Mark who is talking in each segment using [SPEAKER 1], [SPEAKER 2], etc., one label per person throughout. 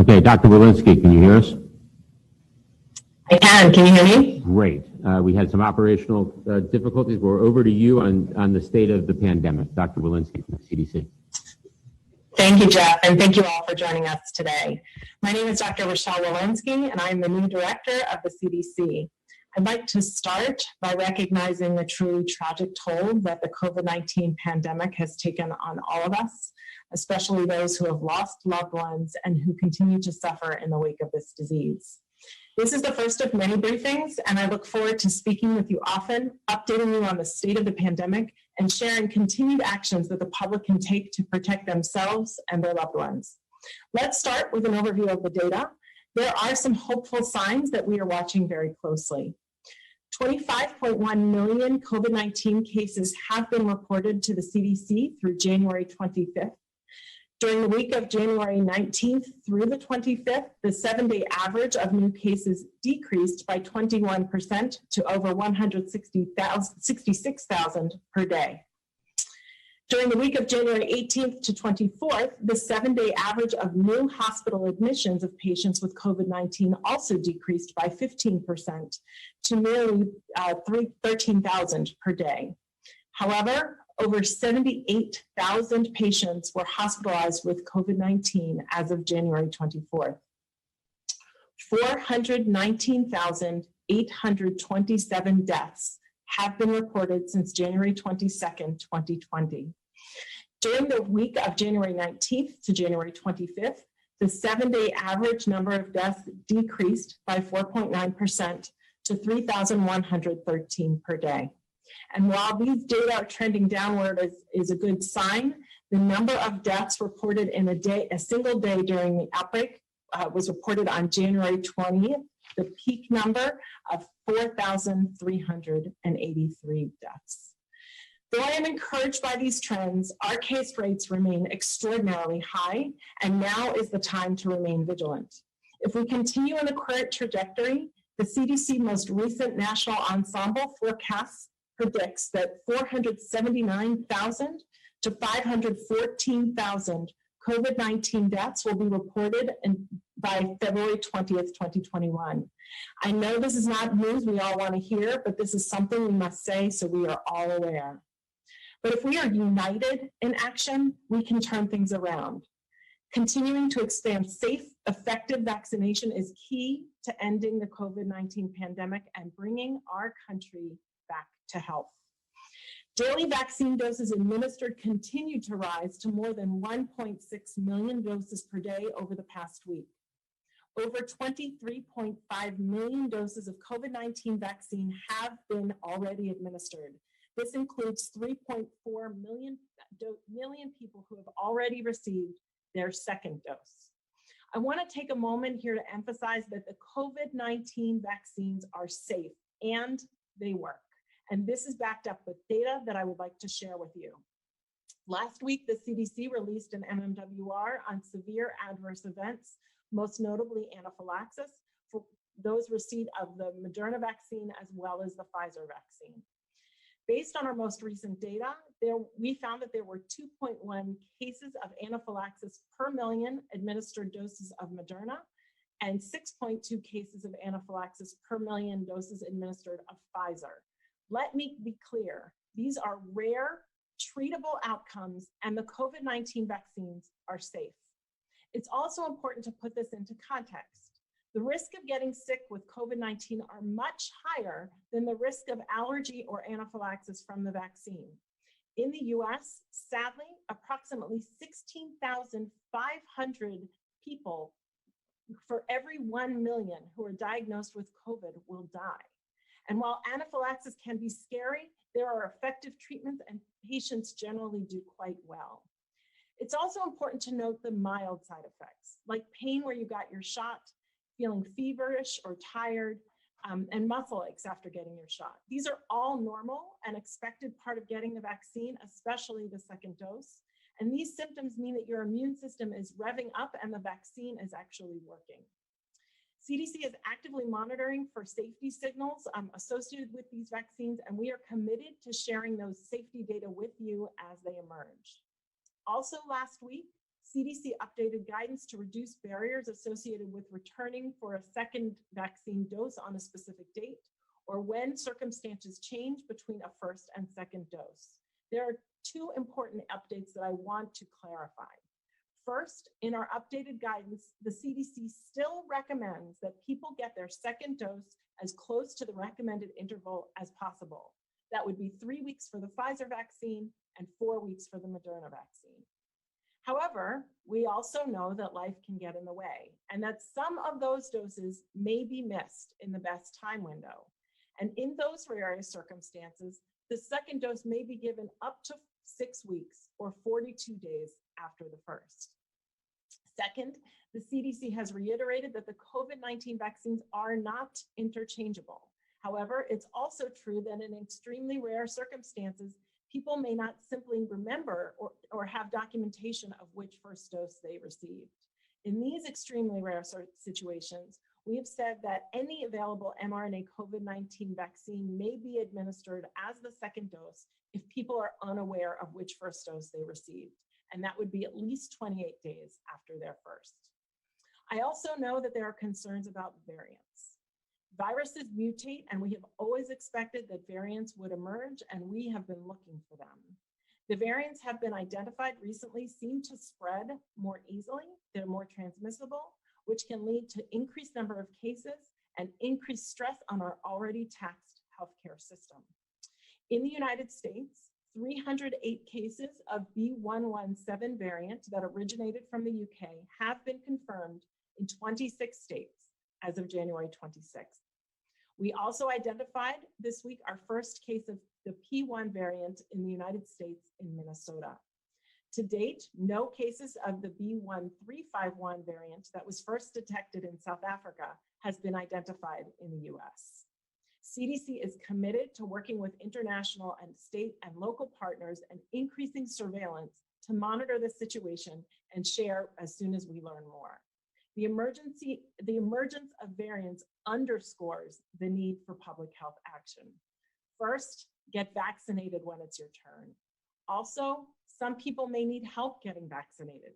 [SPEAKER 1] Okay, Dr. Walensky, can you hear us?
[SPEAKER 2] I can. Can you hear me?
[SPEAKER 1] Great. We had some operational difficulties. We're over to you on the state of the pandemic. Dr. Walensky from the CDC.
[SPEAKER 2] Thank you, Jeff, and thank you all for joining us today. My name is Dr. Rochelle Walensky, and I'm the new director of the CDC. I'd like to start by recognizing the truly tragic toll that the COVID-19 pandemic has taken on all of us, especially those who have lost loved ones and who continue to suffer in the wake of this disease. This is the first of many briefings, and I look forward to speaking with you often, updating you on the state of the pandemic, and sharing continued actions that the public can take to protect themselves and their loved ones. Let's start with an overview of the data. There are some hopeful signs that we are watching very closely. 25.1 million COVID-19 cases have been reported to the CDC through January 25th. During the week of January 19th through the 25th, the 7-day average of new cases decreased by 21% to over 166,000 per day. During the week of January 18th to 24th, the 7-day average of new hospital admissions of patients with COVID-19 also decreased by 15% to nearly 13,000 per day. However, over 78,000 patients were hospitalized with COVID-19 as of January 24th. 419,827 deaths have been reported since January 22nd, 2020. During the week of January 19th to January 25th, the 7-day average number of deaths decreased by 4.9% to 3,113 per day. And while these data are trending downward is a good sign, the number of deaths reported in a single day during the outbreak was reported on January 20th, the peak number of 4,383 deaths. Though I am encouraged by these trends, our case rates remain extraordinarily high, and now is the time to remain vigilant. If we continue in the current trajectory, the CDC most recent national ensemble forecasts predicts that 479,000 to 514,000 COVID-19 deaths will be reported by February 20th, 2021. I know this is not news we all want to hear, but this is something we must say so we are all aware. But if we are united in action, we can turn things around. Continuing to expand safe, effective vaccination is key to ending the COVID-19 pandemic and bringing our country back to health. Daily vaccine doses administered continue to rise to more than 1.6 million doses per day over the past week. Over 23.5 million doses of COVID-19 vaccine have been already administered. This includes 3.4 million people who have already received their second dose. I want to take a moment here to emphasize that the COVID-19 vaccines are safe and they work. And this is backed up with data that I would like to share with you. Last week, the CDC released an MMWR on severe adverse events, most notably anaphylaxis, for those receipt of the Moderna vaccine as well as the Pfizer vaccine. Based on our most recent data, we found that there were 2.1 cases of anaphylaxis per million administered doses of Moderna and 6.2 cases of anaphylaxis per million doses administered of Pfizer. Let me be clear, these are rare, treatable outcomes, and the COVID-19 vaccines are safe. It's also important to put this into context. The risk of getting sick with COVID-19 are much higher than the risk of allergy or anaphylaxis from the vaccine. In the US, sadly, approximately 16,500 people for every 1 million who are diagnosed with COVID will die. And while anaphylaxis can be scary, there are effective treatments and patients generally do quite well. It's also important to note the mild side effects, like pain where you got your shot, feeling feverish or tired, and muscle aches after getting your shot. These are all normal and expected part of getting the vaccine, especially the second dose. And these symptoms mean that your immune system is revving up and the vaccine is actually working. CDC is actively monitoring for safety signals associated with these vaccines, and we are committed to sharing those safety data with you as they emerge. Also last week, CDC updated guidance to reduce barriers associated with returning for a second vaccine dose on a specific date, or when circumstances change between a first and second dose. There are two important updates that I want to clarify. First, in our updated guidance, the CDC still recommends that people get their second dose as close to the recommended interval as possible. That would be 3 weeks for the Pfizer vaccine and 4 weeks for the Moderna vaccine. However, we also know that life can get in the way and that some of those doses may be missed in the best time window. And in those rare circumstances, the second dose may be given up to 6 weeks or 42 days after the first. Second, the CDC has reiterated that the COVID-19 vaccines are not interchangeable. However, it's also true that in extremely rare circumstances, people may not simply remember or have documentation of which first dose they received. In these extremely rare situations, we have said that any available mRNA COVID-19 vaccine may be administered as the second dose if people are unaware of which first dose they received, and that would be at least 28 days after their first. I also know that there are concerns about variants. Viruses mutate, and we have always expected that variants would emerge, and we have been looking for them. The variants have been identified recently seem to spread more easily. They're more transmissible, which can lead to increased number of cases and increased stress on our already taxed healthcare system. In the United States, 308 cases of B.1.1.7 variant that originated from the UK have been confirmed in 26 states as of January 26th. We also identified this week our first case of the P1 variant in the United States in Minnesota. To date, no cases of the B.1.351 variant that was first detected in South Africa has been identified in the US. CDC is committed to working with international and state and local partners and increasing surveillance to monitor the situation and share as soon as we learn more. The emergence of variants underscores the need for public health action. First, get vaccinated when it's your turn. Also, some people may need help getting vaccinated.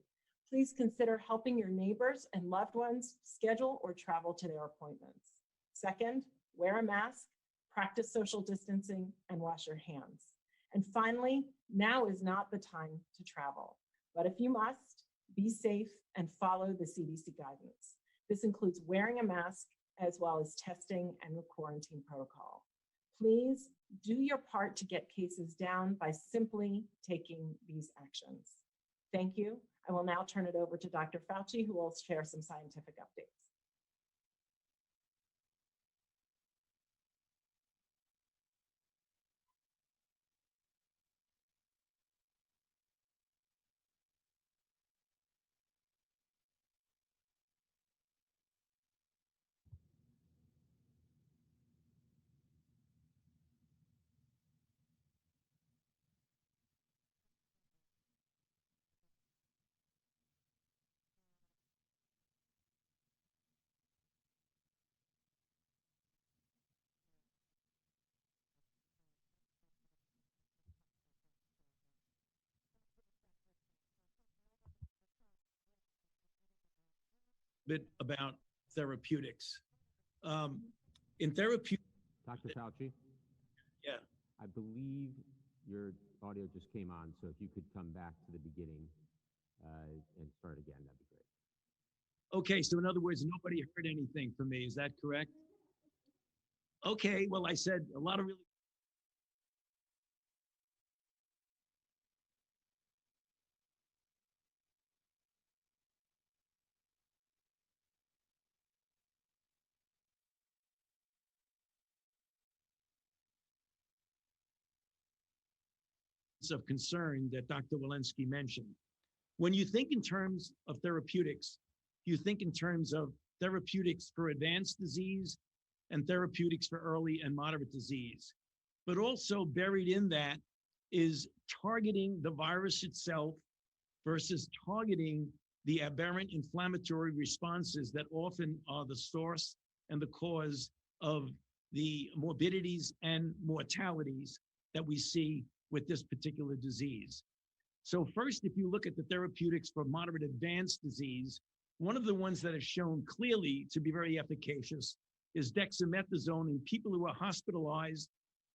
[SPEAKER 2] Please consider helping your neighbors and loved ones schedule or travel to their appointments. Second, wear a mask, practice social distancing, and wash your hands. And finally, now is not the time to travel. But if you must, be safe and follow the CDC guidance. This includes wearing a mask as well as testing and the quarantine protocol. Please do your part to get cases down by simply taking these actions. Thank you. I will now turn it over to Dr. Fauci, who will share some scientific updates.
[SPEAKER 3] Bit about therapeutics. In therapeutics,
[SPEAKER 1] Dr. Fauci?
[SPEAKER 3] Yeah.
[SPEAKER 1] I believe your audio just came on, so if you could come back to the beginning and start again, that'd be great.
[SPEAKER 3] Okay, so in other words, nobody heard anything from me. Is that correct? Okay, well, I said a lot of really of concern that Dr. Walensky mentioned. When you think in terms of therapeutics, you think in terms of therapeutics for advanced disease and therapeutics for early and moderate disease. But also buried in that is targeting the virus itself versus targeting the aberrant inflammatory responses that often are the source and the cause of the morbidities and mortalities that we see with this particular disease. So first, if you look at the therapeutics for moderate advanced disease, one of the ones that is shown clearly to be very efficacious is dexamethasone in people who are hospitalized,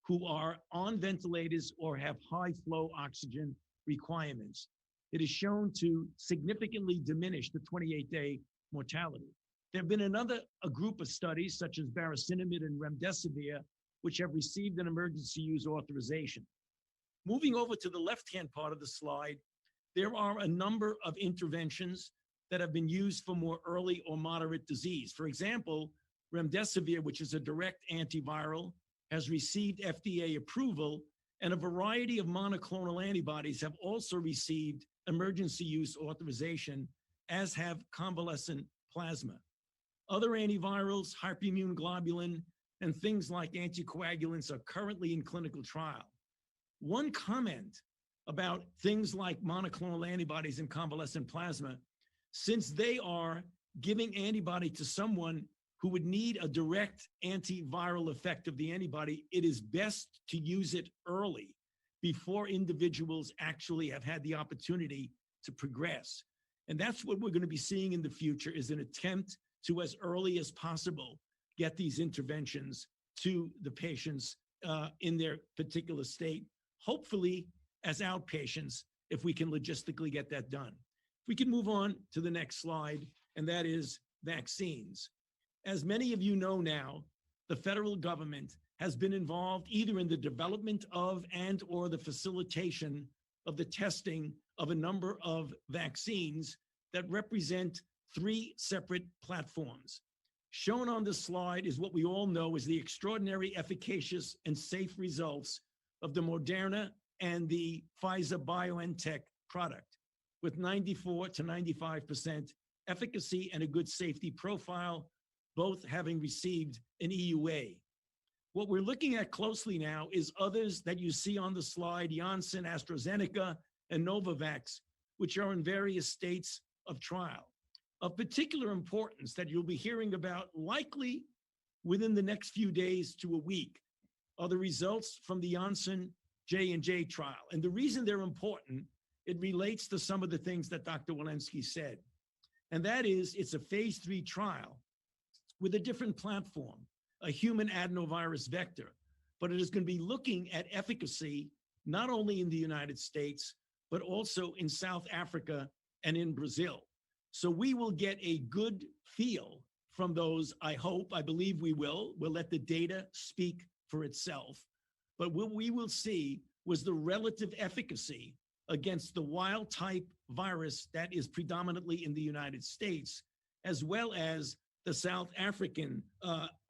[SPEAKER 3] who are on ventilators or have high flow oxygen requirements. It is shown to significantly diminish the 28-day mortality. There have been a group of studies such as baricitinib and remdesivir, which have received an emergency use authorization. Moving over to the left-hand part of the slide, there are a number of interventions that have been used for more early or moderate disease. For example, remdesivir, which is a direct antiviral, has received FDA approval, and a variety of monoclonal antibodies have also received emergency use authorization, as have convalescent plasma. Other antivirals, hyperimmune globulin, and things like anticoagulants are currently in clinical trial. One comment about things like monoclonal antibodies and convalescent plasma, since they are giving antibody to someone who would need a direct antiviral effect of the antibody, it is best to use it early before individuals actually have had the opportunity to progress. And that's what we're going to be seeing in the future, is an attempt to, as early as possible, get these interventions to the patients in their particular state, hopefully as outpatients, if we can logistically get that done. If we can move on to the next slide, and that is vaccines. As many of you know now, the federal government has been involved either in the development of and or the facilitation of the testing of a number of vaccines that represent 3 separate platforms. Shown on this slide is what we all know is the extraordinary, efficacious, and safe results of the Moderna and the Pfizer-BioNTech product, with 94 to 95% efficacy and a good safety profile, both having received an EUA. What we're looking at closely now is others that you see on the slide, Janssen, AstraZeneca, and Novavax, which are in various states of trial. Of particular importance that you'll be hearing about likely within the next few days to a week are the results from the Onsen Jj Trial. And the reason they're important, it relates to some of the things that Dr. Walensky said. And that is, it's a phase 3 trial with a different platform, a human adenovirus vector, but it is going to be looking at efficacy not only in the United States, but also in South Africa and in Brazil. So we will get a good feel from those, I believe we will. We'll let the data speak for itself. But what we will see was the relative efficacy against the wild type virus that is predominantly in the United States, as well as the South African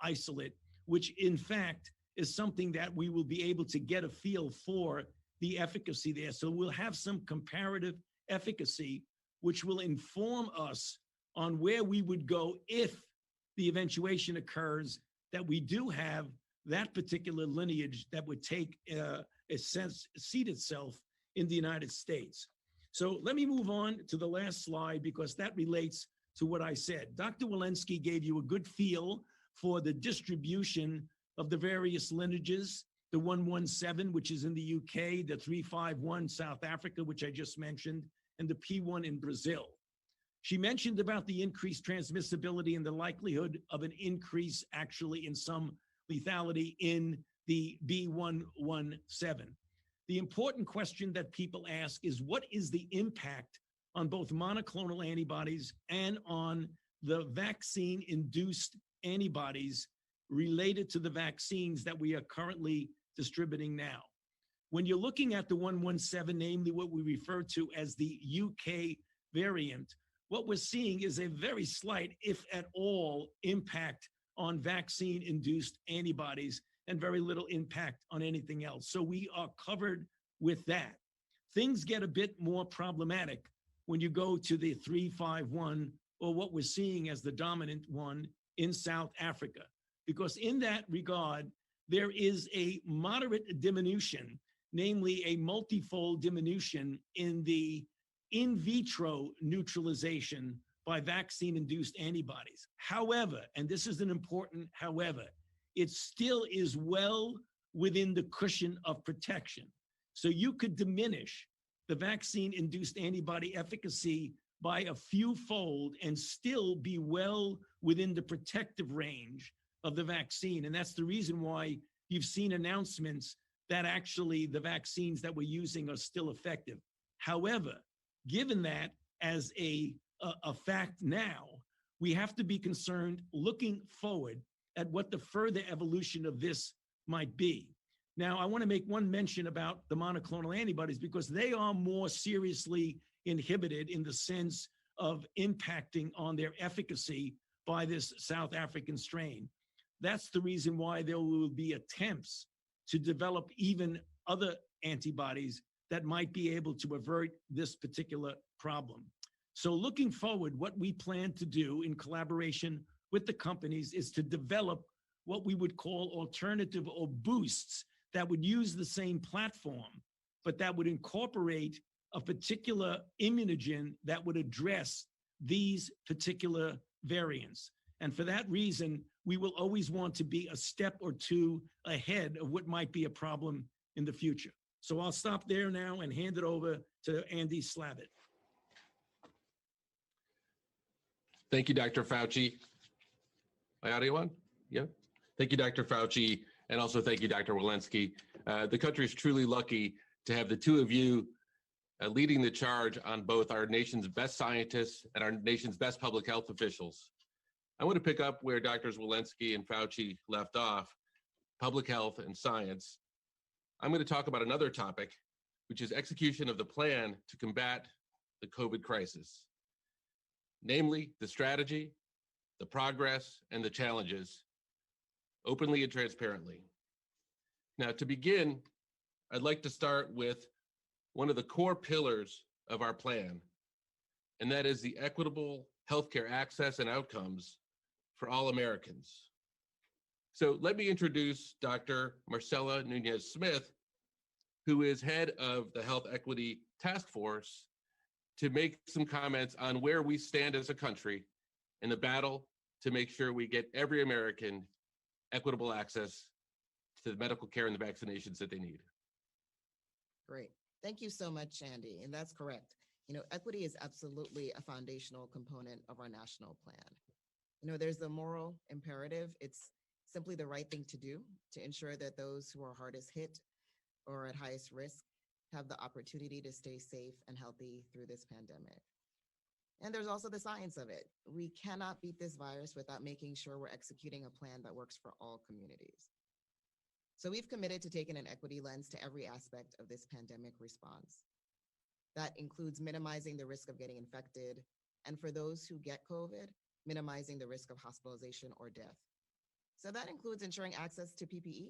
[SPEAKER 3] isolate, which in fact is something that we will be able to get a feel for the efficacy there. So we'll have some comparative efficacy, which will inform us on where we would go if the eventuation occurs that we do have that particular lineage that would take seat itself in the United States. So let me move on to the last slide, because that relates to what I said. Dr. Walensky gave you a good feel for the distribution of the various lineages, the 117, which is in the UK, the 351 South Africa, which I just mentioned, and the P1 in Brazil. She mentioned about the increased transmissibility and the likelihood of an increase actually in some lethality in the B117. The important question that people ask is, what is the impact on both monoclonal antibodies and on the vaccine-induced antibodies related to the vaccines that we are currently distributing now? When you're looking at the 117, namely what we refer to as the UK variant, what we're seeing is a very slight, if at all, impact on vaccine-induced antibodies and very little impact on anything else. So we are covered with that. Things get a bit more problematic when you go to the 351, or what we're seeing as the dominant one in South Africa, because in that regard, there is a moderate diminution, namely a multifold diminution in the in vitro neutralization by vaccine-induced antibodies. However, and this is an important however, it still is well within the cushion of protection. So you could diminish the vaccine-induced antibody efficacy by a few fold and still be well within the protective range of the vaccine. And that's the reason why you've seen announcements that actually the vaccines that we're using are still effective. However, given that as a fact now, we have to be concerned looking forward at what the further evolution of this might be. Now, I want to make one mention about the monoclonal antibodies because they are more seriously inhibited in the sense of impacting on their efficacy by this South African strain. That's the reason why there will be attempts to develop even other antibodies that might be able to avert this particular problem. So looking forward, what we plan to do in collaboration with the companies is to develop what we would call alternative or boosts that would use the same platform, but that would incorporate a particular immunogen that would address these particular variants. And for that reason, we will always want to be a step or two ahead of what might be a problem in the future. So I'll stop there now and hand it over to Andy Slavitt.
[SPEAKER 4] Thank you, Dr. Fauci. My audio on? Yeah. Thank you, Dr. Fauci, and also thank you, Dr. Walensky. The country is truly lucky to have the two of you leading the charge on both our nation's best scientists and our nation's best public health officials. I want to pick up where Drs. Walensky and Fauci left off, public health and science. I'm going to talk about another topic, which is execution of the plan to combat the COVID crisis, namely the strategy, the progress, and the challenges, openly and transparently. Now, to begin, I'd like to start with one of the core pillars of our plan, and that is the equitable healthcare access and outcomes for all Americans. So let me introduce Dr. Marcella Nunez-Smith, who is head of the Health Equity Task Force, to make some comments on where we stand as a country in the battle to make sure we get every American equitable access to the medical care and the vaccinations that they need.
[SPEAKER 5] Great. Thank you so much, Andy. And that's correct. Equity is absolutely a foundational component of our national plan. There's the moral imperative. It's simply the right thing to do to ensure that those who are hardest hit or at highest risk have the opportunity to stay safe and healthy through this pandemic. And there's also the science of it. We cannot beat this virus without making sure we're executing a plan that works for all communities. So we've committed to taking an equity lens to every aspect of this pandemic response. That includes minimizing the risk of getting infected, and for those who get COVID, minimizing the risk of hospitalization or death. So that includes ensuring access to PPE,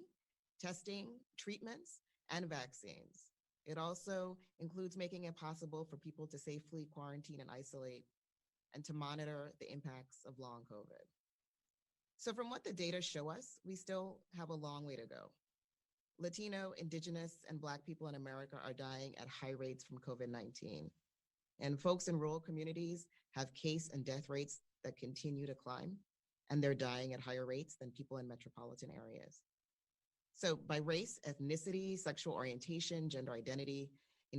[SPEAKER 5] testing, treatments, and vaccines. It also includes making it possible for people to safely quarantine and isolate and to monitor the impacts of long COVID. So from what the data show us, we still have a long way to go. Latino, Indigenous, and Black people in America are dying at high rates from COVID-19. And folks in rural communities have case and death rates that continue to climb, and they're dying at higher rates than people in metropolitan areas. So by race, ethnicity, sexual orientation, gender identity,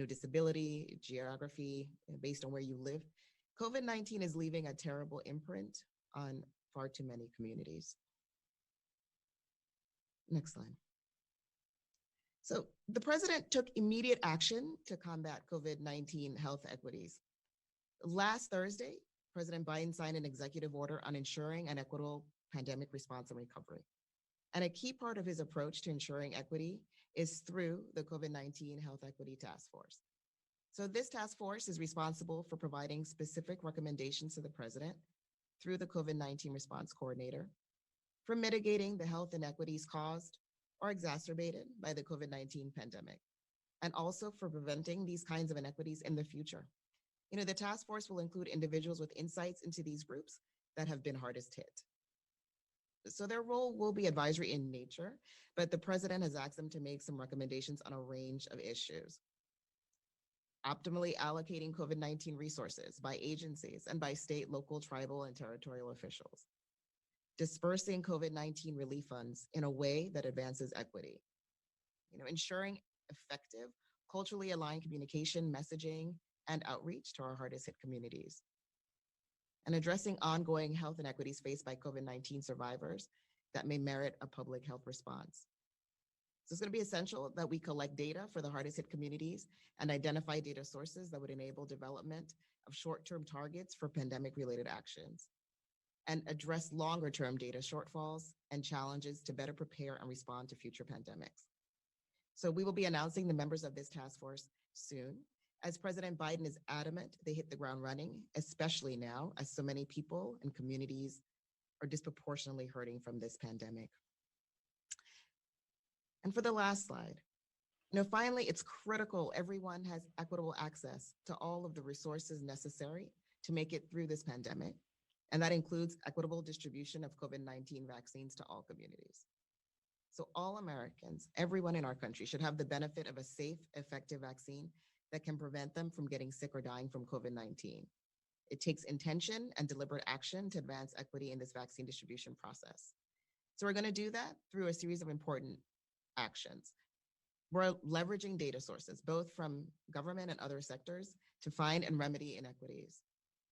[SPEAKER 5] disability, geography, based on where you live, COVID-19 is leaving a terrible imprint on far too many communities. Next slide. So the president took immediate action to combat COVID-19 health equities. Last Thursday, President Biden signed an executive order on ensuring an equitable pandemic response and recovery. And a key part of his approach to ensuring equity is through the COVID-19 Health Equity Task Force. So this task force is responsible for providing specific recommendations to the president through the COVID-19 response coordinator for mitigating the health inequities caused or exacerbated by the COVID-19 pandemic, and also for preventing these kinds of inequities in the future. The task force will include individuals with insights into these groups that have been hardest hit. So their role will be advisory in nature, but the president has asked them to make some recommendations on a range of issues. Optimally allocating COVID-19 resources by agencies and by state, local, tribal, and territorial officials. Dispersing COVID-19 relief funds in a way that advances equity. Ensuring effective culturally aligned communication, messaging, and outreach to our hardest hit communities, and addressing ongoing health inequities faced by COVID-19 survivors that may merit a public health response. So it's going to be essential that we collect data for the hardest hit communities and identify data sources that would enable development of short-term targets for pandemic-related actions, and address longer-term data shortfalls and challenges to better prepare and respond to future pandemics. So we will be announcing the members of this task force soon, as President Biden is adamant they hit the ground running, especially now as so many people and communities are disproportionately hurting from this pandemic. And for the last slide, finally, it's critical everyone has equitable access to all of the resources necessary to make it through this pandemic. And that includes equitable distribution of COVID-19 vaccines to all communities. So all Americans, everyone in our country, should have the benefit of a safe, effective vaccine that can prevent them from getting sick or dying from COVID-19. It takes intention and deliberate action to advance equity in this vaccine distribution process. So we're going to do that through a series of important actions. We're leveraging data sources, both from government and other sectors, to find and remedy inequities.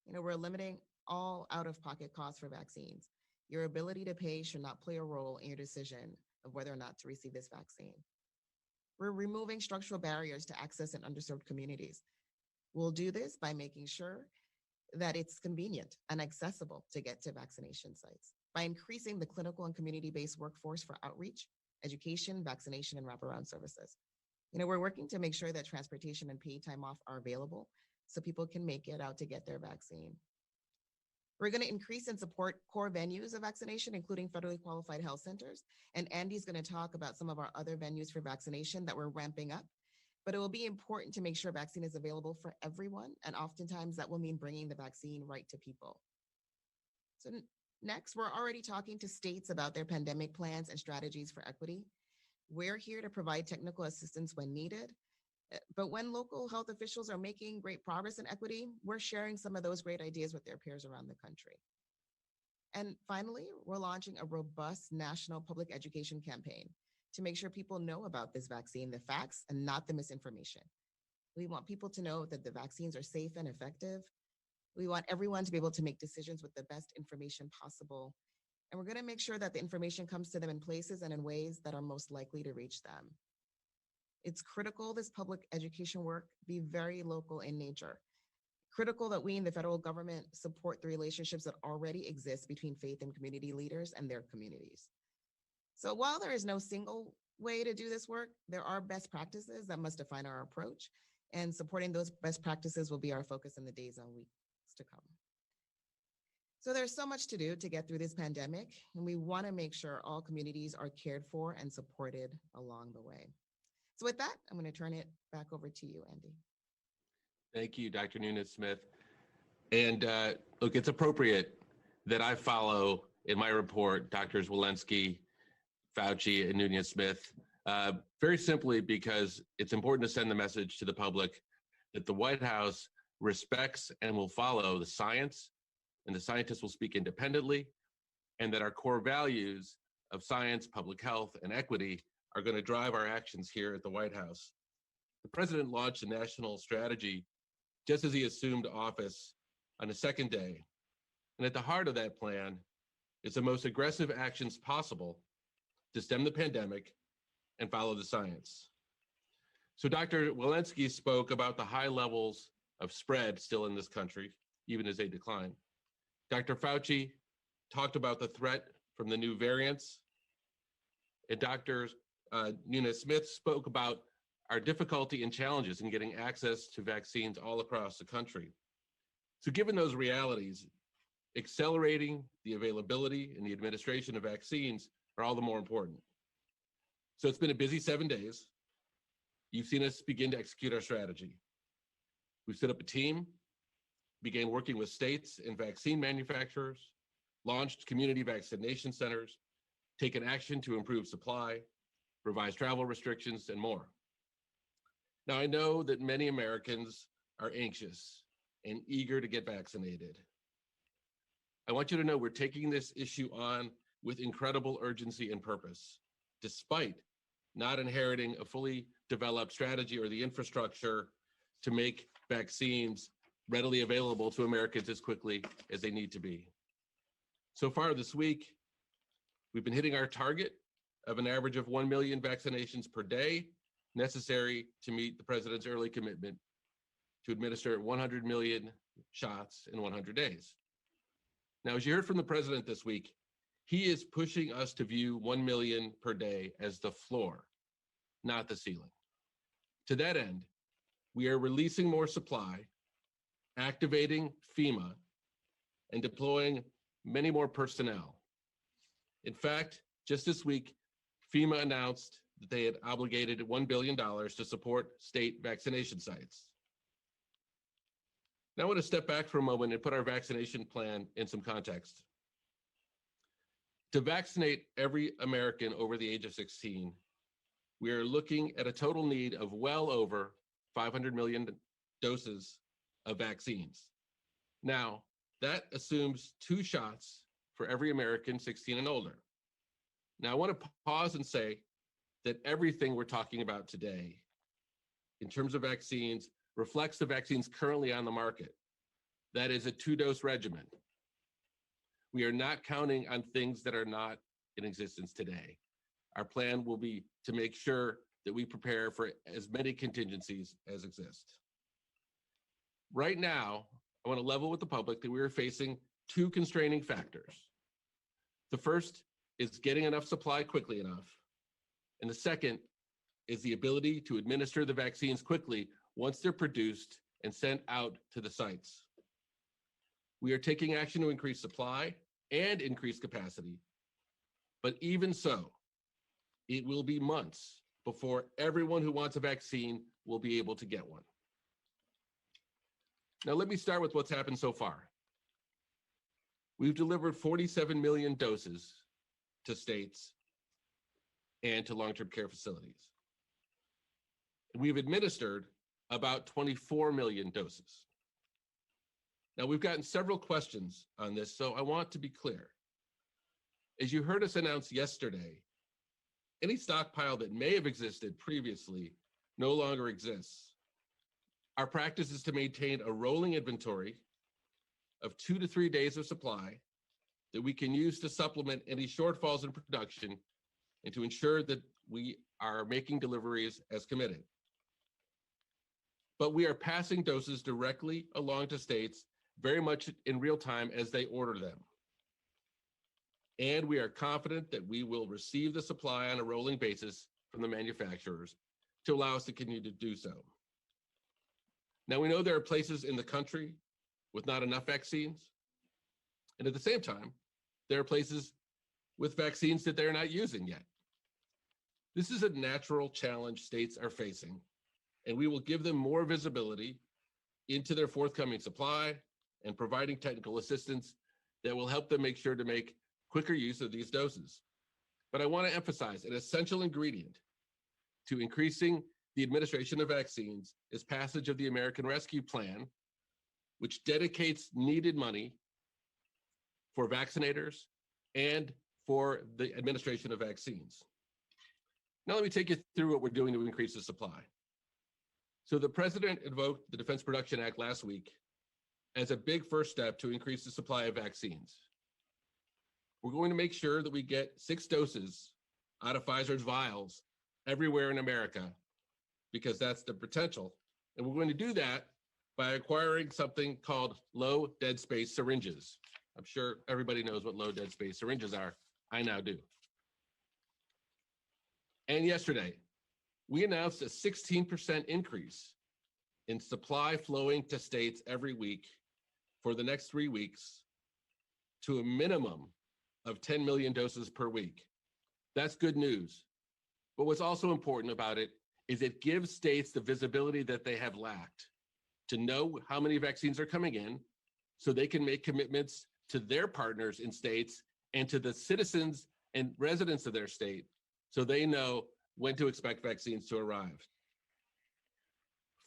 [SPEAKER 5] We're limiting all out-of-pocket costs for vaccines. Your ability to pay should not play a role in your decision of whether or not to receive this vaccine. We're removing structural barriers to access in underserved communities. We'll do this by making sure that it's convenient and accessible to get to vaccination sites, by increasing the clinical and community-based workforce for outreach, education, vaccination, and wraparound services. We're working to make sure that transportation and paid time off are available so people can make it out to get their vaccine. We're going to increase and support core venues of vaccination, including federally qualified health centers. And Andy's going to talk about some of our other venues for vaccination that we're ramping up. But it will be important to make sure vaccine is available for everyone. And oftentimes that will mean bringing the vaccine right to people. So next, we're already talking to states about their pandemic plans and strategies for equity. We're here to provide technical assistance when needed. But when local health officials are making great progress in equity, we're sharing some of those great ideas with their peers around the country. And finally, we're launching a robust national public education campaign to make sure people know about this vaccine, the facts, and not the misinformation. We want people to know that the vaccines are safe and effective. We want everyone to be able to make decisions with the best information possible. And we're going to make sure that the information comes to them in places and in ways that are most likely to reach them. It's critical this public education work be very local in nature. Critical that we in the federal government support the relationships that already exist between faith and community leaders and their communities. So while there is no single way to do this work, there are best practices that must define our approach, and supporting those best practices will be our focus in the days and weeks to come. So there's so much to do to get through this pandemic, and we want to make sure all communities are cared for and supported along the way. So with that, I'm going to turn it back over to you, Andy.
[SPEAKER 4] Thank you, Dr. Nunez-Smith. And look, it's appropriate that I follow in my report Drs. Walensky, Fauci, and Nunez-Smith, very simply because it's important to send the message to the public that the White House respects and will follow the science, and the scientists will speak independently, and that our core values of science, public health, and equity are going to drive our actions here at the White House. The president launched a national strategy just as he assumed office on the second day. And at the heart of that plan is the most aggressive actions possible to stem the pandemic and follow the science. So Dr. Walensky spoke about the high levels of spread still in this country, even as they decline. Dr. Fauci talked about the threat from the new variants. And Dr. Nunez-Smith spoke about our difficulty and challenges in getting access to vaccines all across the country. So given those realities, accelerating the availability and the administration of vaccines are all the more important. So it's been a busy 7 days. You've seen us begin to execute our strategy. We've set up a team, began working with states and vaccine manufacturers, launched community vaccination centers, taken action to improve supply, revise travel restrictions, and more. Now, I know that many Americans are anxious and eager to get vaccinated. I want you to know we're taking this issue on with incredible urgency and purpose, despite not inheriting a fully develop strategy or the infrastructure to make vaccines readily available to Americans as quickly as they need to be. So far this week, we've been hitting our target of an average of 1 million vaccinations per day, necessary to meet the president's early commitment to administer 100 million shots in 100 days. Now, as you heard from the president this week, he is pushing us to view 1 million per day as the floor, not the ceiling. To that end, we are releasing more supply, activating FEMA, and deploying many more personnel. In fact, just this week, FEMA announced that they had obligated $1 billion to support state vaccination sites. Now I want to step back for a moment and put our vaccination plan in some context. To vaccinate every American over the age of 16, we are looking at a total need of well over 500 million doses of vaccines. Now, that assumes 2 shots for every American 16 and older. Now, I want to pause and say that everything we're talking about today, in terms of vaccines, reflects the vaccines currently on the market. That is a 2-dose regimen. We are not counting on things that are not in existence today. Our plan will be to make sure that we prepare for as many contingencies as exist. Right now, I want to level with the public that we are facing 2 constraining factors. The first is getting enough supply quickly enough. And the second is the ability to administer the vaccines quickly once they're produced and sent out to the sites. We are taking action to increase supply and increase capacity. But even so, it will be months before everyone who wants a vaccine will be able to get one. Now, let me start with what's happened so far. We've delivered 47 million doses to states and to long-term care facilities. We've administered about 24 million doses. Now, we've gotten several questions on this, so I want to be clear. As you heard us announce yesterday, any stockpile that may have existed previously no longer exists. Our practice is to maintain a rolling inventory of 2 to 3 days of supply that we can use to supplement any shortfalls in production and to ensure that we are making deliveries as committed. But we are passing doses directly along to states very much in real time as they order them. And we are confident that we will receive the supply on a rolling basis from the manufacturers to allow us to continue to do so. Now, we know there are places in the country with not enough vaccines. And at the same time, there are places with vaccines that they're not using yet. This is a natural challenge states are facing, and we will give them more visibility into their forthcoming supply and providing technical assistance that will help them make sure to make quicker use of these doses. But I want to emphasize an essential ingredient to increasing the administration of vaccines is passage of the American Rescue Plan, which dedicates needed money for vaccinators and for the administration of vaccines. Now let me take you through what we're doing to increase the supply. So the president invoked the Defense Production Act last week as a big first step to increase the supply of vaccines. We're going to make sure that we get 6 doses out of Pfizer's vials everywhere in America, because that's the potential. And we're going to do that by acquiring something called low dead space syringes. I'm sure everybody knows what low dead space syringes are. I now do. And yesterday, we announced a 16% increase in supply flowing to states every week for the next 3 weeks to a minimum of 10 million doses per week. That's good news. But what's also important about it is it gives states the visibility that they have lacked to know how many vaccines are coming in so they can make commitments to their partners in states and to the citizens and residents of their state so they know when to expect vaccines to arrive.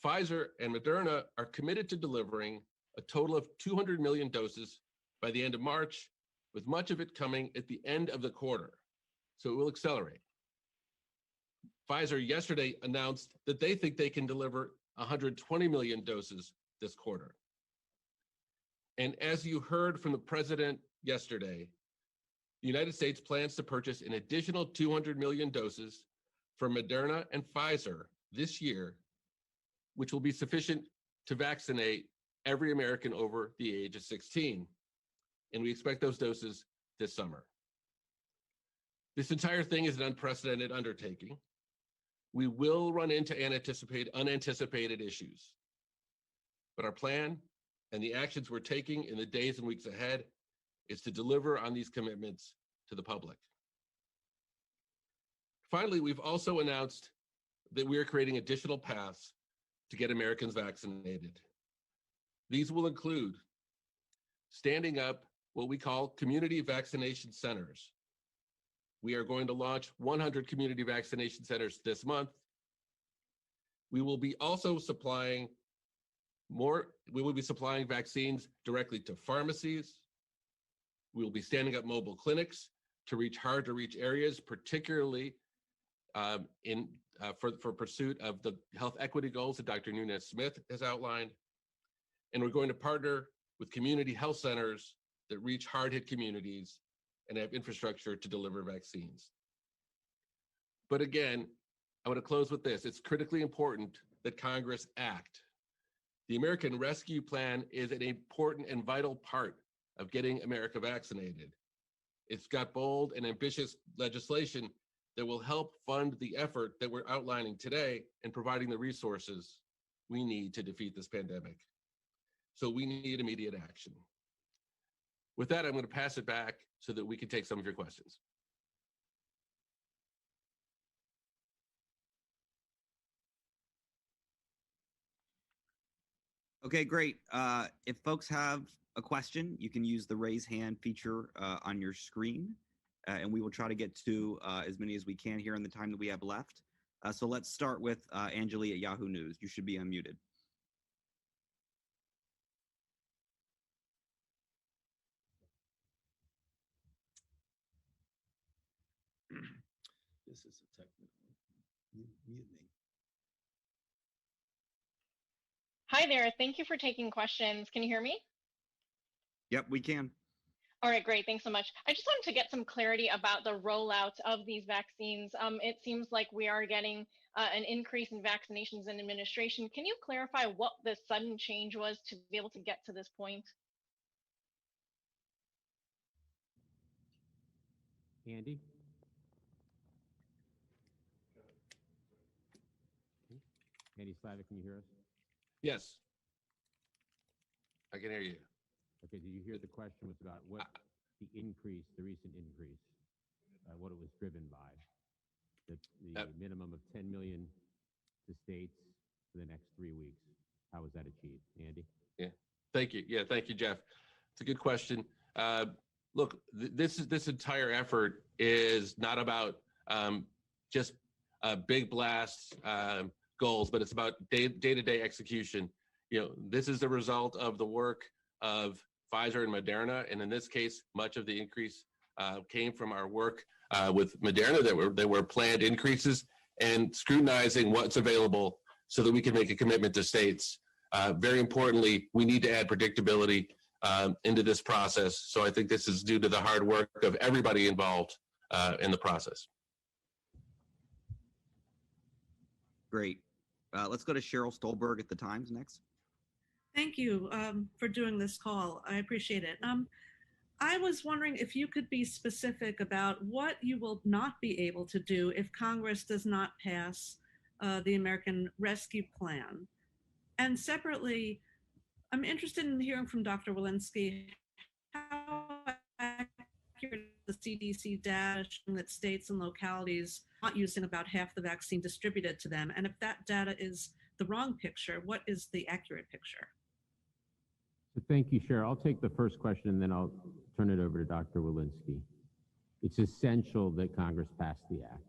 [SPEAKER 4] Pfizer and Moderna are committed to delivering a total of 200 million doses by the end of March, with much of it coming at the end of the quarter. So it will accelerate. Pfizer yesterday announced that they think they can deliver 120 million doses this quarter. And as you heard from the president yesterday, the United States plans to purchase an additional 200 million doses from Moderna and Pfizer this year, which will be sufficient to vaccinate every American over the age of 16. And we expect those doses this summer. This entire thing is an unprecedented undertaking. We will run into unanticipated issues. But our plan and the actions we're taking in the days and weeks ahead is to deliver on these commitments to the public. Finally, we've also announced that we are creating additional paths to get Americans vaccinated. These will include standing up what we call community vaccination centers. We are going to launch 100 community vaccination centers this month. We will be also supplying vaccines directly to pharmacies. We will be standing up mobile clinics to reach hard to reach areas, particularly for pursuit of the health equity goals that Dr. Nunez-Smith has outlined. And we're going to partner with community health centers that reach hard-hit communities and have infrastructure to deliver vaccines. But again, I want to close with this. It's critically important that Congress act. The American Rescue Plan is an important and vital part of getting America vaccinated. It's got bold and ambitious legislation that will help fund the effort that we're outlining today and providing the resources we need to defeat this pandemic. So we need immediate action. With that, I'm going to pass it back so that we can take some of your questions.
[SPEAKER 6] Okay, great. If folks have a question, you can use the raise hand feature on your screen, and we will try to get to as many as we can here in the time that we have left. So let's start with Angeli at Yahoo News. You should be unmuted.
[SPEAKER 3] This is a technical. Mute me.
[SPEAKER 7] Hi there. Thank you for taking questions. Can you hear me?
[SPEAKER 6] Yep, we can.
[SPEAKER 7] All right, great. Thanks so much. I just wanted to get some clarity about the rollout of these vaccines. It seems like we are getting an increase in vaccinations and administration. Can you clarify what the sudden change was to be able to get to this point?
[SPEAKER 1] Andy? Andy Slavitt, can you hear us?
[SPEAKER 4] Yes, I can hear you.
[SPEAKER 1] Okay, did you hear the question was about what the recent increase, what it was driven by? The minimum of 10 million to states for the next 3 weeks. How was that achieved, Andy?
[SPEAKER 4] Yeah, thank you. Yeah, thank you, Jeff. It's a good question. Look, this entire effort is not about just big blasts, goals, but it's about day-to-day execution. You know, this is the result of the work of Pfizer and Moderna, and in this case, much of the increase came from our work with Moderna. There were planned increases and scrutinizing what's available so that we can make a commitment to states. Very importantly, we need to add predictability into this process. So I think this is due to the hard work of everybody involved in the process.
[SPEAKER 6] Great. Let's go to Cheryl Stolberg at the Times next.
[SPEAKER 8] Thank you for doing this call. I appreciate it. I was wondering if you could be specific about what you will not be able to do if Congress does not pass the American Rescue Plan. And separately, I'm interested in hearing from Dr. Walensky how accurate the CDC data showing that states and localities are not using about half the vaccine distributed to them. And if that data is the wrong picture, what is the accurate picture?
[SPEAKER 1] So thank you, Cheryl. I'll take the first question and then I'll turn it over to Dr. Walensky. It's essential that Congress pass the act.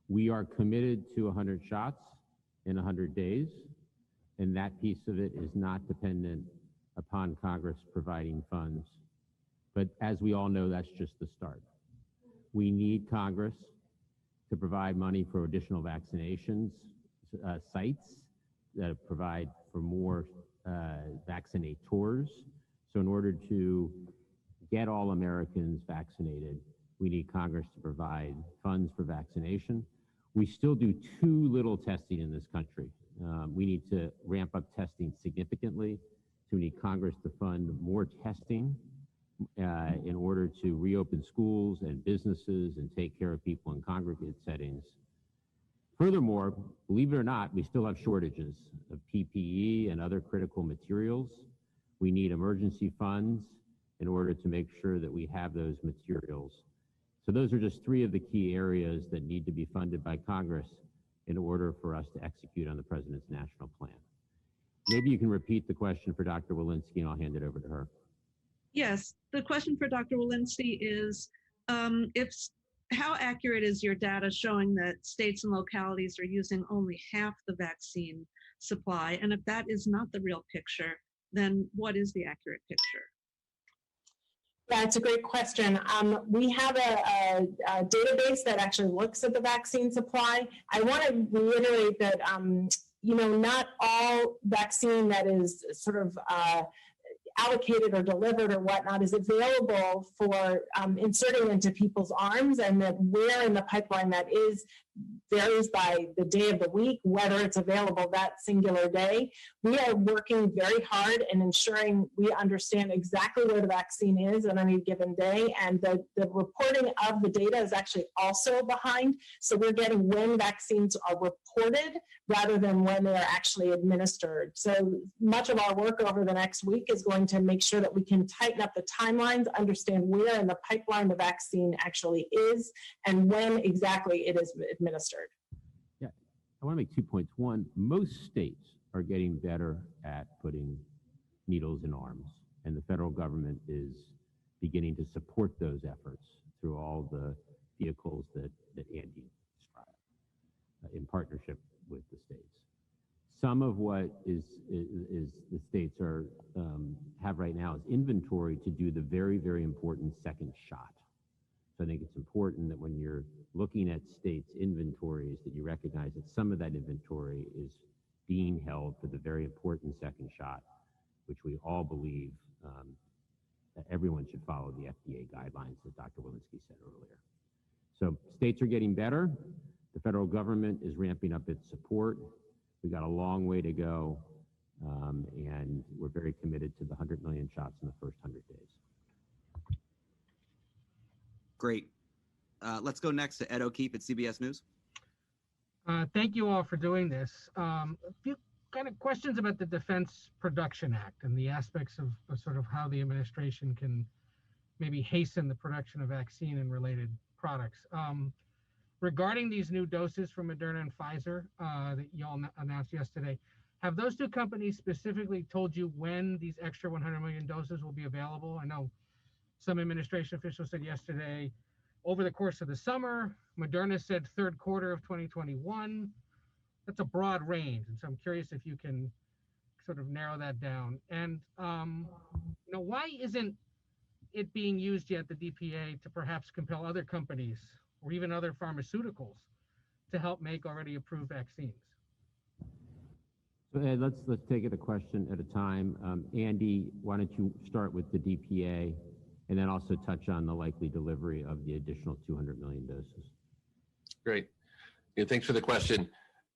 [SPEAKER 1] We are committed to 100 shots in 100 days, and that piece of it is not dependent upon Congress providing funds. But as we all know, that's just the start. We need Congress to provide money for additional vaccinations sites that provide for more vaccinators. So in order to get all Americans vaccinated, we need Congress to provide funds for vaccination. We still do too little testing in this country. We need to ramp up testing significantly. So we need Congress to fund more testing in order to reopen schools and businesses and take care of people in congregate settings. Furthermore, believe it or not, we still have shortages of PPE and other critical materials. We need emergency funds in order to make sure that we have those materials. So those are just three of the key areas that need to be funded by Congress in order for us to execute on the President's national plan. Maybe you can repeat the question for Dr. Walensky and I'll hand it over to her.
[SPEAKER 8] Yes, the question for Dr. Walensky is, how accurate is your data showing that states and localities are using only half the vaccine supply? And if that is not the real picture, then what is the accurate picture?
[SPEAKER 2] Yeah, it's a great question. We have a database that actually looks at the vaccine supply. I want to reiterate that, not all vaccine that is sort of allocated or delivered or whatnot is available for inserting into people's arms, and that where in the pipeline that is varies by the day of the week, whether it's available that singular day. We are working very hard in ensuring we understand exactly where the vaccine is on any given day, and the reporting of the data is actually also behind. So we're getting when vaccines are reported rather than when they are actually administered. So much of our work over the next week is going to make sure that we can tighten up the timelines, understand where in the pipeline the vaccine actually is, and when exactly it is administered.
[SPEAKER 1] Yeah, I want to make 2 points. One, most states are getting better at putting needles in arms, and the federal government is beginning to support those efforts through all the vehicles that Andy described in partnership with the states. Some of what is the states are have right now is inventory to do the very, very important second shot. So I think it's important that when you're looking at states' inventories, that you recognize that some of that inventory is being held for the very important second shot, which we all believe that everyone should follow the FDA guidelines, as Dr. Walensky said earlier. So states are getting better. The federal government is ramping up its support. We got a long way to go, and we're very committed to the 100 million shots in the first 100 days.
[SPEAKER 6] Great. Let's go next to Ed O'Keefe at CBS News.
[SPEAKER 9] Thank you all for doing this. A few kind of questions about the Defense Production Act and the aspects of sort of how the administration can maybe hasten the production of vaccine and related products. Regarding these new doses from Moderna and Pfizer that you all announced yesterday, have those two companies specifically told you when these extra 100 million doses will be available? I know some administration officials said yesterday, over the course of the summer. Moderna said third quarter of 2021. That's a broad range, and so I'm curious if you can sort of narrow that down. And why isn't it being used yet, the DPA, to perhaps compel other companies or even other pharmaceuticals to help make already approved vaccines?
[SPEAKER 1] So Ed, let's take it a question at a time. Andy, why don't you start with the DPA and then also touch on the likely delivery of the additional 200 million doses?
[SPEAKER 4] Great. Yeah, thanks for the question.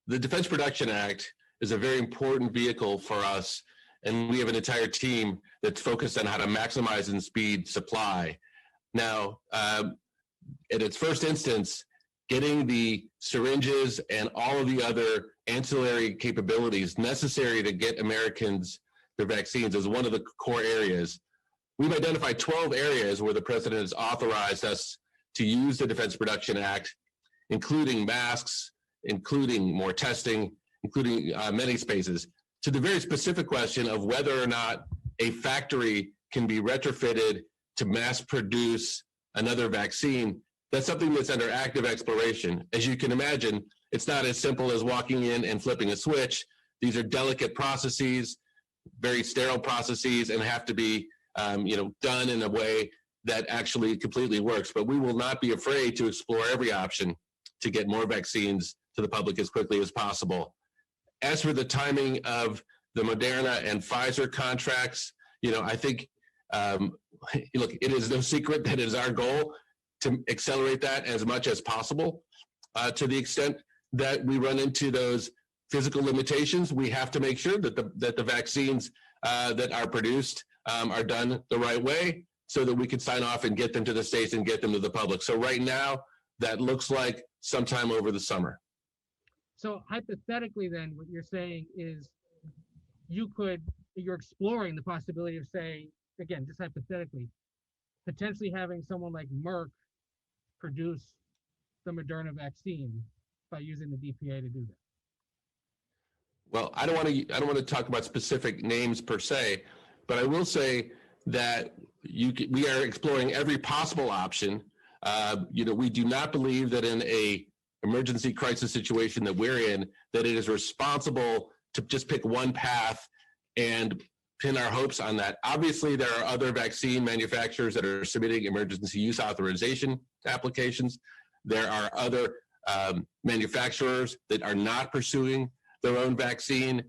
[SPEAKER 4] The Defense Production Act is a very important vehicle for us, and we have an entire team that's focused on how to maximize and speed supply. Now, at its first instance, getting the syringes and all of the other ancillary capabilities necessary to get Americans their vaccines is one of the core areas. We've identified 12 areas where the president has authorized us to use the Defense Production Act, including masks, including more testing, including many spaces. To the very specific question of whether or not a factory can be retrofitted to mass produce another vaccine, that's something that's under active exploration. As you can imagine, it's not as simple as walking in and flipping a switch. These are delicate processes, very sterile processes, and have to be done in a way that actually completely works. But we will not be afraid to explore every option to get more vaccines to the public as quickly as possible. As for the timing of the Moderna and Pfizer contracts, I think, look, it is no secret that it is our goal to accelerate that as much as possible. To the extent that we run into those physical limitations, we have to make sure that the vaccines that are produced are done the right way so that we can sign off and get them to the states and get them to the public. So right now, that looks like sometime over the summer.
[SPEAKER 9] So hypothetically, then, what you're saying is you're exploring the possibility of, say, again, just hypothetically, potentially having someone like Merck produce the Moderna vaccine by using the DPA to do that.
[SPEAKER 4] Well, I don't want to talk about specific names per se, but I will say that we are exploring every possible option. We do not believe that in a emergency crisis situation that we're in, that it is responsible to just pick one path and pin our hopes on that. Obviously, there are other vaccine manufacturers that are submitting emergency use authorization applications. There are other manufacturers that are not pursuing their own vaccine.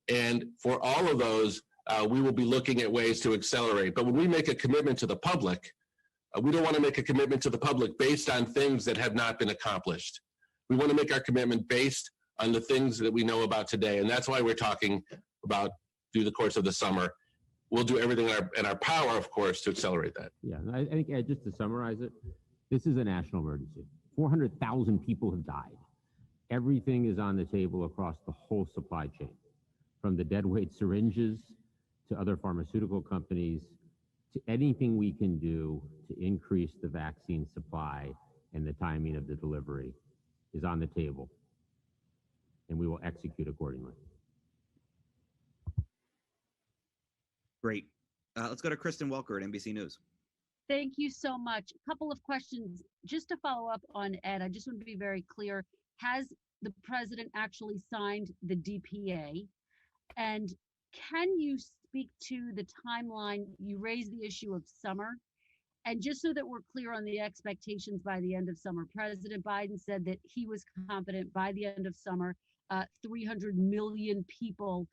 [SPEAKER 4] And for all of those, we will be looking at ways to accelerate. But when we make a commitment to the public, we don't want to make a commitment to the public based on things that have not been accomplished. We want to make our commitment based on the things that we know about today. And that's why we're talking about through the course of the summer. We'll do everything in our power, of course, to accelerate that.
[SPEAKER 1] Yeah, I think, Ed, just to summarize it, this is a national emergency. 400,000 people have died. Everything is on the table across the whole supply chain, from the deadweight syringes to other pharmaceutical companies, to anything we can do to increase the vaccine supply and the timing of the delivery is on the table, and we will execute accordingly.
[SPEAKER 6] Great. Let's go to Kristen Welker at NBC News.
[SPEAKER 10] Thank you so much. A couple of questions. Just to follow up on Ed, I just want to be very clear. Has the president actually signed the DPA? And can you speak to the timeline? You raised the issue of summer. And just so that we're clear on the expectations by the end of summer, President Biden said that he was confident by the end of summer, 300 million people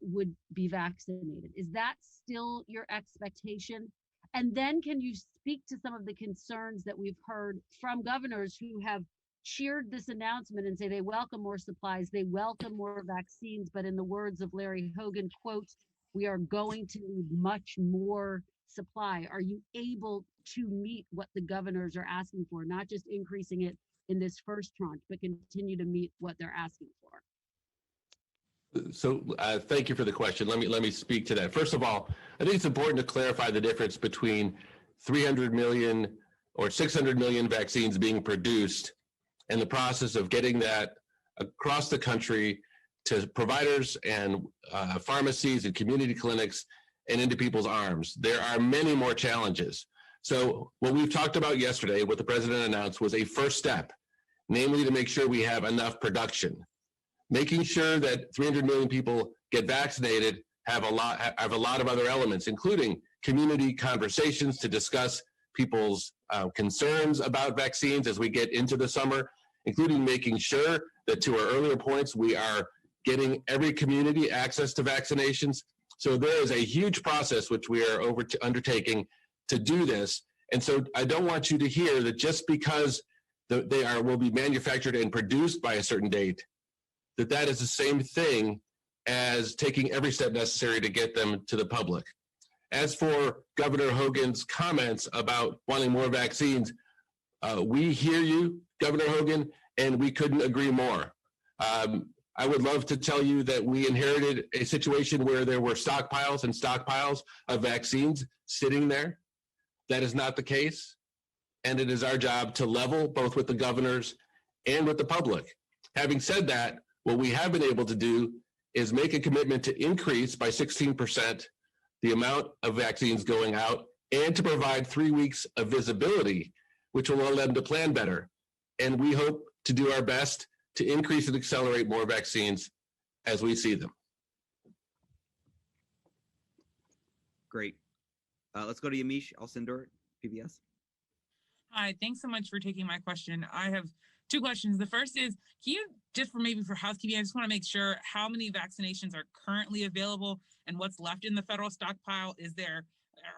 [SPEAKER 10] would be vaccinated. Is that still your expectation? And then can you speak to some of the concerns that we've heard from governors who have cheered this announcement and say they welcome more supplies, they welcome more vaccines, but in the words of Larry Hogan, quote, "We are going to need much more supply." Are you able to meet what the governors are asking for, not just increasing it in this first tranche, but continue to meet what they're asking for?
[SPEAKER 4] So thank you for the question. Let me speak to that. First of all, I think it's important to clarify the difference between 300 million or 600 million vaccines being produced and the process of getting that across the country to providers and pharmacies and community clinics and into people's arms. There are many more challenges. So what we've talked about yesterday, what the president announced, was a first step, namely to make sure we have enough production. Making sure that 300 million people get vaccinated have a lot of other elements, including community conversations to discuss people's concerns about vaccines as we get into the summer, including making sure that, to our earlier points, we are getting every community access to vaccinations. So there is a huge process which we are undertaking to do this. And so I don't want you to hear that just because they will be manufactured and produced by a certain date, that is the same thing as taking every step necessary to get them to the public. As for Governor Hogan's comments about wanting more vaccines, we hear you, Governor Hogan, and we couldn't agree more. I would love to tell you that we inherited a situation where there were stockpiles and stockpiles of vaccines sitting there. That is not the case. And it is our job to level both with the governors and with the public. Having said that, what we have been able to do is make a commitment to increase by 16% the amount of vaccines going out and to provide 3 weeks of visibility, which will allow them to plan better. And we hope to do our best to increase and accelerate more vaccines as we see them.
[SPEAKER 6] Great. Let's go to Yamiche Alcindor, PBS.
[SPEAKER 11] Hi, thanks so much for taking my question. I have Two questions. The first is, can you, just for maybe for housekeeping, I just want to make sure how many vaccinations are currently available and what's left in the federal stockpile.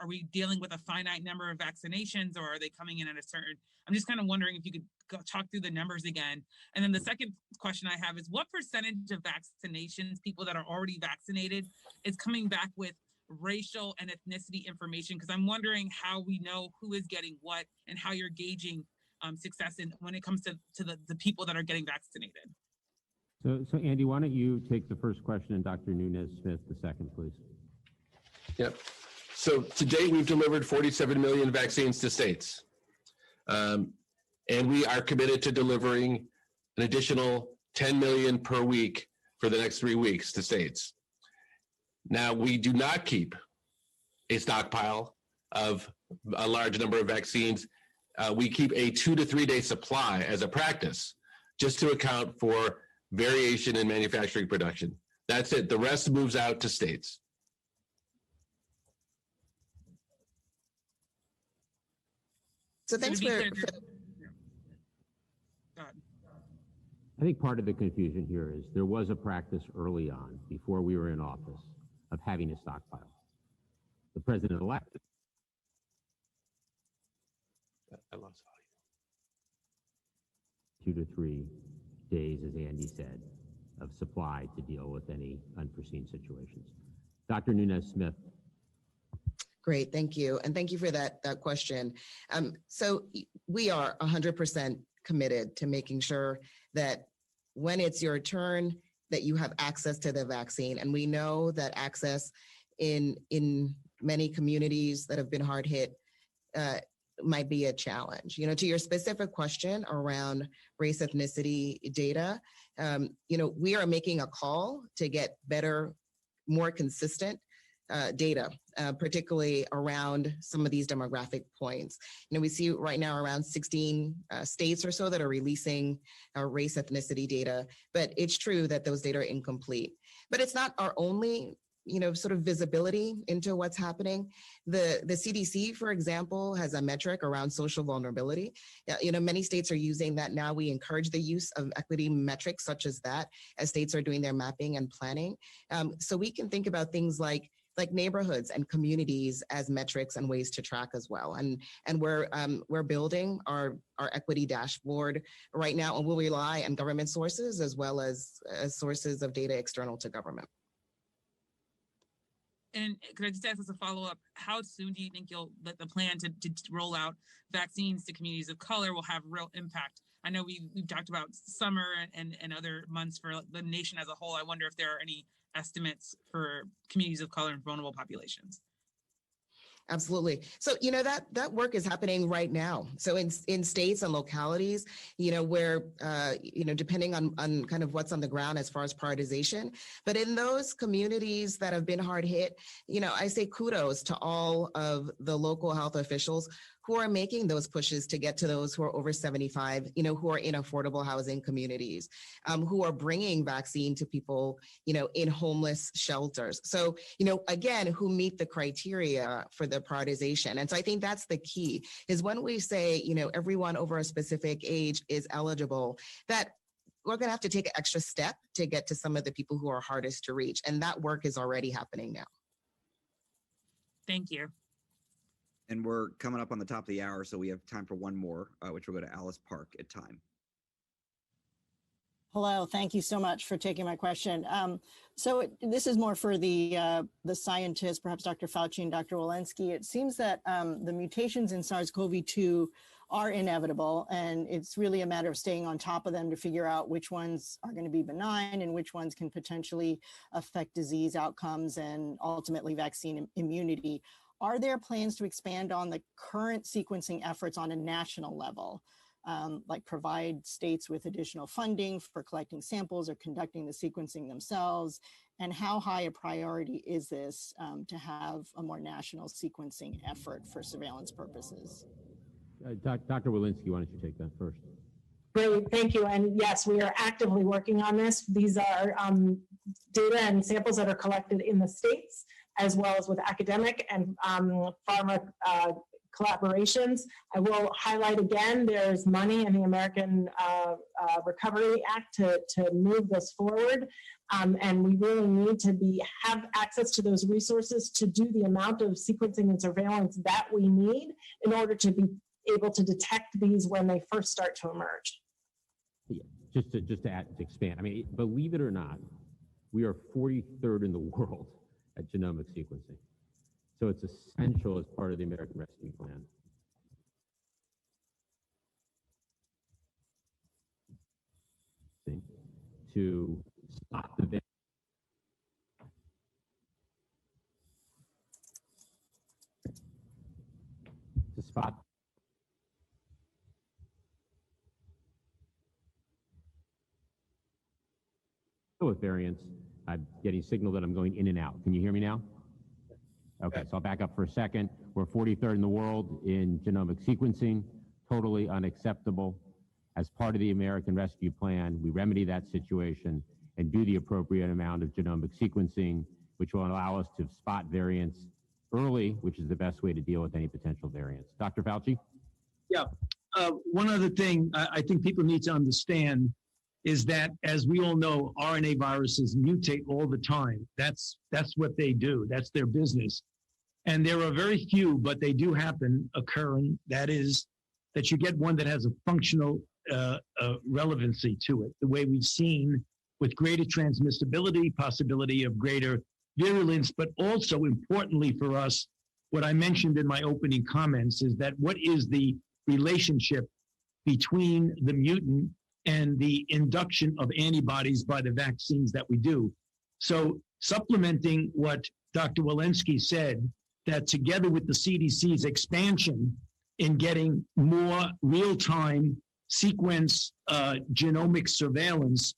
[SPEAKER 11] Are we dealing with a finite number of vaccinations, or are they coming in at a certain, I'm just kind of wondering if you could talk through the numbers again. And then the second question I have is, what percentage of vaccinations, people that are already vaccinated, is coming back with racial and ethnicity information? Because I'm wondering how we know who is getting what and how you're gauging success when it comes to the people that are getting vaccinated.
[SPEAKER 1] So Andy, why don't you take the first question and Dr. Nunez-Smith the second, please.
[SPEAKER 4] Yep. So to date, we've delivered 47 million vaccines to states. And we are committed to delivering an additional 10 million per week for the next 3 weeks to states. Now, we do not keep a stockpile of a large number of vaccines. We keep a 2 to 3 day supply as a practice, just to account for variation in manufacturing production. That's it. The rest moves out to states.
[SPEAKER 5] So thanks for
[SPEAKER 1] I think part of the confusion here is there was a practice early on, before we were in office, of having a stockpile. The president-elect.
[SPEAKER 4] I lost
[SPEAKER 1] 2 to 3 days, as Andy said, of supply to deal with any unforeseen situations. Dr. Nunez-Smith.
[SPEAKER 5] Great, thank you. And thank you for that question. So we are 100% committed to making sure that when it's your turn, that you have access to the vaccine. And we know that access in many communities that have been hard hit might be a challenge. To your specific question around race ethnicity data, we are making a call to get better, more consistent data, particularly around some of these demographic points. We see right now around 16 states or so that are releasing race ethnicity data, but it's true that those data are incomplete. But it's not our only sort of visibility into what's happening. The CDC, for example, has a metric around social vulnerability. Many states are using that now. We encourage the use of equity metrics such as that as states are doing their mapping and planning. So we can think about things like neighborhoods and communities as metrics and ways to track as well. And we're building our equity dashboard right now, and we'll rely on government sources as well as sources of data external to government.
[SPEAKER 11] And could I just ask as a follow-up, how soon do you think the plan to roll out vaccines to communities of color will have real impact? I know we've talked about summer and other months for the nation as a whole. I wonder if there are any estimates for communities of color and vulnerable populations.
[SPEAKER 5] Absolutely. So, that work is happening right now. So in states and localities, where, depending on kind of what's on the ground as far as prioritization, but in those communities that have been hard hit, I say kudos to all of the local health officials who are making those pushes to get to those who are over 75, who are in affordable housing communities, who are bringing vaccine to people, in homeless shelters. So, again, who meet the criteria for the prioritization. And so I think that's the key, is when we say, everyone over a specific age is eligible, that we're going to have to take an extra step to get to some of the people who are hardest to reach. And that work is already happening now.
[SPEAKER 11] Thank you.
[SPEAKER 6] And we're coming up on the top of the hour, so we have time for one more, which will go to Alice Park at time.
[SPEAKER 12] Hello, thank you so much for taking my question. This is more for the scientists, perhaps Dr. Fauci and Dr. Walensky. It seems that the mutations in SARS-CoV-2 are inevitable, and it's really a matter of staying on top of them to figure out which ones are going to be benign and which ones can potentially affect disease outcomes and ultimately vaccine immunity. Are there plans to expand on the current sequencing efforts on a national level, like provide states with additional funding for collecting samples or conducting the sequencing themselves? And how high a priority is this to have a more national sequencing effort for surveillance purposes?
[SPEAKER 1] Dr. Walensky, why don't you take that first?
[SPEAKER 2] Great, thank you. And yes, we are actively working on this. These are data and samples that are collected in the states, as well as with academic and pharma collaborations. I will highlight again, there's money in the American Recovery Act to move this forward. And we really need to have access to those resources to do the amount of sequencing and surveillance that we need in order to be able to detect these when they first start to emerge.
[SPEAKER 1] Yeah, just to expand, I mean, believe it or not, we are 43rd in the world at genomic sequencing. So it's essential as part of the American Rescue Plan. To stop the with variants. I'm getting signal that I'm going in and out. Can you hear me now? Okay, so I'll back up for a second. We're 43rd in the world in genomic sequencing, totally unacceptable. As part of the American Rescue Plan, we remedy that situation and do the appropriate amount of genomic sequencing, which will allow us to spot variants early, which is the best way to deal with any potential variants. Dr. Fauci?
[SPEAKER 3] Yeah, one other thing I think people need to understand is that, as we all know, RNA viruses mutate all the time. That's what they do. That's their business. And there are very few, but they do happen, occurring. That is, that you get one that has a functional relevancy to it, the way we've seen with greater transmissibility, possibility of greater virulence, but also importantly for us, what I mentioned in my opening comments is that what is the relationship between the mutant and the induction of antibodies by the vaccines that we do. So supplementing what Dr. Walensky said, that together with the CDC's expansion in getting more real-time sequence genomic surveillance,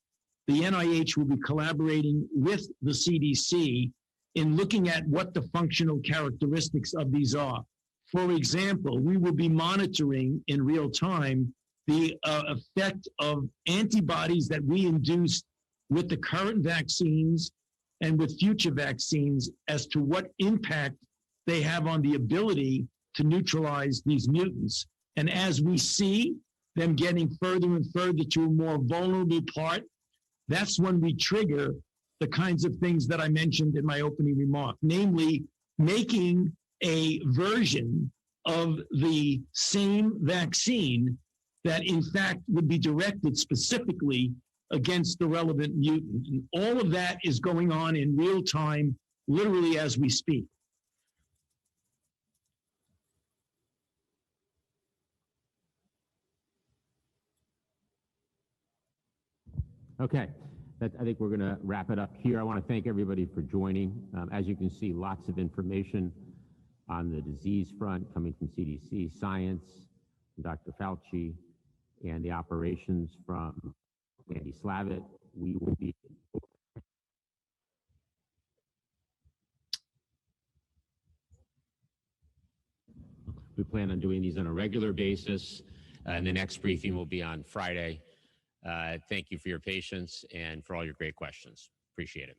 [SPEAKER 3] the NIH will be collaborating with the CDC in looking at what the functional characteristics of these are. For example, we will be monitoring in real time the effect of antibodies that we induced with the current vaccines and with future vaccines as to what impact they have on the ability to neutralize these mutants. And as we see them getting further and further to a more vulnerable part, that's when we trigger the kinds of things that I mentioned in my opening remark, namely making a version of the same vaccine that in fact would be directed specifically against the relevant mutant. And all of that is going on in real time, literally as we speak.
[SPEAKER 1] Okay, I think we're going to wrap it up here. I want to thank everybody for joining. As you can see, lots of information on the disease front coming from CDC, Zients, Dr. Fauci, and the operations from Andy Slavitt. We plan on doing these on a regular basis, and the next briefing will be on Friday. Thank you for your patience and for all your great questions. Appreciate it.